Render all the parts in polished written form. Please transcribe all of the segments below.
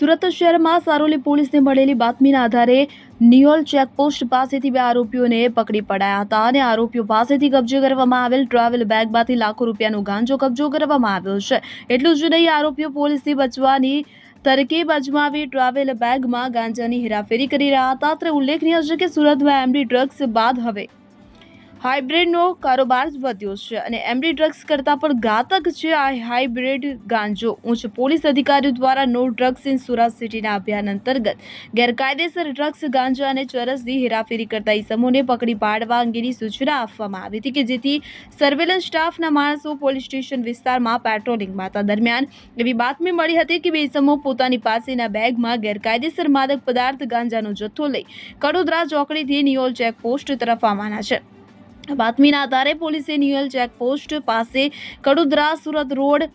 સુરત શહેરમાં સારોલી પોલીસને મળેલી બાતમીના આધારે નિયોલ ચેકપોસ્ટ પાસેથી બે આરોપીઓને પકડી પડાયા હતા અને આરોપીઓ પાસેથી કબજે કરવામાં આવેલ ટ્રાવેલ બેગમાંથી લાખો રૂપિયાનો ગાંજો કબજો કરવામાં આવ્યો છે। એટલું જ નહીં, આરોપીઓ પોલીસથી બચવાની તરકીબ અજમાવી ટ્રાવેલ બેગમાં ગાંજાની હેરાફેરી કરી રહ્યા હતા। ત્યારે ઉલ્લેખનીય છે કે સુરતમાં એમડી ડ્રગ્સ બાદ હવે હાઇબ્રિડનો કારોબાર વધ્યો છે અને એમડી ડ્રગ્સ કરતાં પણ ઘાતક છે આ હાઇબ્રિડ ગાંજો। ઉચ્ચ પોલીસ અધિકારીઓ દ્વારા નો ડ્રગ્સ ઇન સુરત સિટીના અભિયાન અંતર્ગત ગેરકાયદેસર ડ્રગ્સ ગાંજા અને ચરસની હેરાફેરી કરતા ઇસમોને પકડી પાડવા અંગેની સૂચના આપવામાં આવી હતી કે જેથી સર્વેલન્સ સ્ટાફના માણસો પોલીસ સ્ટેશન વિસ્તારમાં પેટ્રોલિંગમાં હતા। દરમિયાન એવી બાતમી મળી હતી કે બે ઇસમો પોતાની પાસેના બેગમાં ગેરકાયદેસર માદક પદાર્થ ગાંજાનો જથ્થો લઈ કડોદરા ચોકડીથી નિયોલ ચેકપોસ્ટ તરફ આવવાના છે। બાતમીના આધારે પોલીસે નિયોલ ચેકપોસ્ટ પાસે કડોદરા સુરત રોડ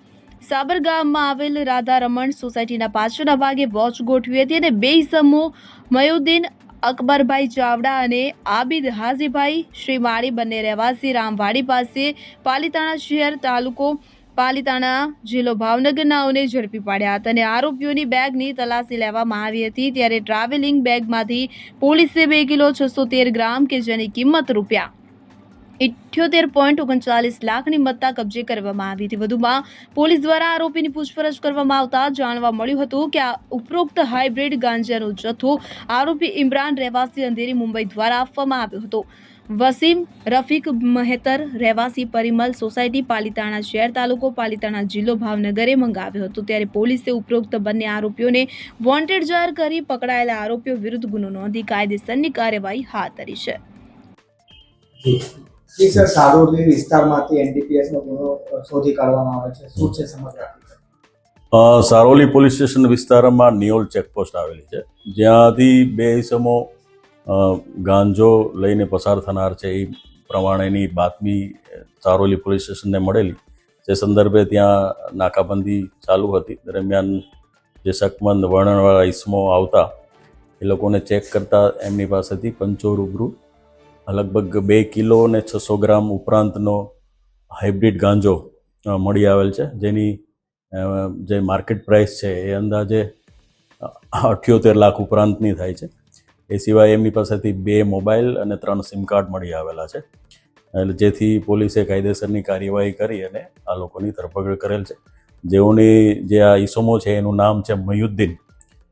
સાબરગામમાં આવેલ રાધા રમણ સોસાયટીના પાછળના ભાગે વોચ ગોઠવી હતી અને બે ઇસમો મયુદ્દીન અકબરભાઈ ચાવડા અને આબિદ હાજીભાઈ શ્રીમાળી બંને રહેવાસી રામવાડી પાસે પાલીતાણા શહેર તાલુકો પાલીતાણા જિલ્લો ભાવનગર નાઓને ઝડપી પાડ્યા હતા અને આરોપીઓની બેગની તલાશી લેવામાં આવી હતી। ત્યારે ટ્રાવેલિંગ બેગમાંથી પોલીસે 2 કિલો 613 ગ્રામ કે જેની કિંમત રૂપિયા 78.39 લાખની મત્તા કબજે કરવામાં આવી હતી। વધુમાં પોલીસ દ્વારા આરોપીની પૂછપરછ કરવામાં આવતા જાણવા મળ્યું હતું કે આ ઉપરોક્ત હાઇબ્રિડ ગાંજાનો જથ્થો આરોપી ઇમરાન રહેવાસી અંધેરી મુંબઈ દ્વારા આપવામાં આવ્યો હતો। વસીમ રફીક મહેતર રહેવાસી પરિમલ સોસાયટી પાલીતાણા શહેર તાલુકો પાલીતાણા જિલ્લો ભાવનગરે મંગાવ્યો હતો। ત્યારે પોલીસે ઉપરોક્ત બંને આરોપીઓને વોન્ટેડ જાહેર કરી પકડાયેલા આરોપીઓ વિરુદ્ધ ગુનો નોંધી કાયદેસરની કાર્યવાહી હાથ ધરી છે। જી સર, સારોલી વિસ્તારમાંથી એનડીપીએસનો ગુનો શોધી કાઢવામાં આવે છે, શું છે સમગ્ર? સારોલી પોલીસ સ્ટેશન વિસ્તારમાં નિયોલ ચેકપોસ્ટ આવેલી છે, જ્યાંથી બે ઇસમો ગાંજો લઈને પસાર થનાર છે એ પ્રમાણેની બાતમી સારોલી પોલીસ સ્ટેશનને મળેલી। જે સંદર્ભે ત્યાં નાકાબંધી ચાલુ હતી। દરમિયાન જે શકમંદ વર્ણનવાળા ઇસમો આવતા એ લોકોને ચેક કરતા એમની પાસેથી પંચો રૂબરૂ લગભગ 2 કિલો અને 600 ગ્રામ ઉપરાંતનો હાઇબ્રિડ ગાંજો મળી આવેલ છે, જેની જે માર્કેટ પ્રાઇસ છે એ અંદાજે 78 લાખ ઉપરાંતની થાય છે। એ સિવાય એમની પાસેથી 2 મોબાઈલ અને 3 સિમ કાર્ડ મળી આવેલા છે, એટલે જેથી પોલીસે કાયદેસરની કાર્યવાહી કરી અને આ લોકોની ધરપકડ કરેલ છે। જેઓની જે આ ઈસમો છે એનું નામ છે મયુદ્દીન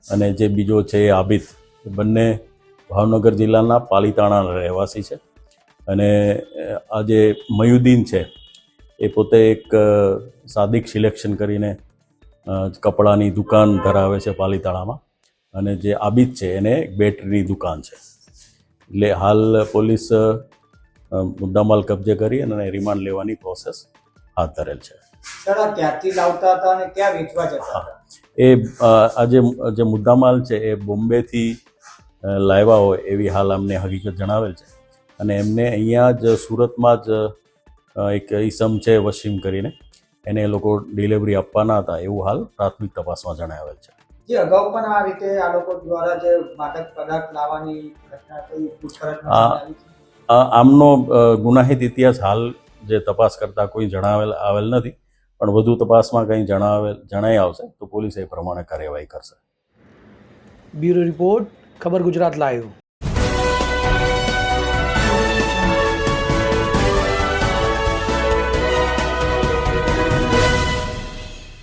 અને જે બીજો છે એ આબિદ, એ બંને ભાવનગર જિલ્લાના પાલીતાણાના રહેવાસી છે। અને આ જે મયુદ્દીન છે એ પોતે એક સાદિક સિલેક્શન કરીને કપડાની દુકાન ધરાવે છે પાલીતાણામાં, અને જે આબિદ છે એને એક બેટરીની દુકાન છે। એટલે હાલ પોલીસ મુદ્દામાલ કબજે કરી અને રિમાન્ડ લેવાની પ્રોસેસ હાથ ધરેલ છે। સર, આ ક્યાંથી લાવતા હતા અને ક્યાં વેચવા જતા હતા? એ આ જે મુદ્દામાલ છે એ બોમ્બેથી લાવ્યા હોય એવી હાલ અમને હકીકત જણાવેલ છે, અને એમને અહીંયા જ સુરતમાં જ એક ઈસમ છે વસીમ કરીને, એને એ લોકો ડિલિવરી આપવાના હતા એવું હાલ પ્રાથમિક તપાસમાં જણાવેલ છે। જે અગાઉ પણ આ રીતે આ લોકો દ્વારા જે માદક પદાર્થ લાવવાની ઘટના કોઈ પૂછપરછમાં આમનો ગુનાહિત ઇતિહાસ હાલ જે તપાસ કરતા કોઈ આવેલ નથી, પણ વધુ તપાસમાં કંઈ જણાઈ આવશે તો પોલીસ એ પ્રમાણે કાર્યવાહી કરશે। બ્યુરો રિપોર્ટ, ખબર ગુજરાત લાઈવ।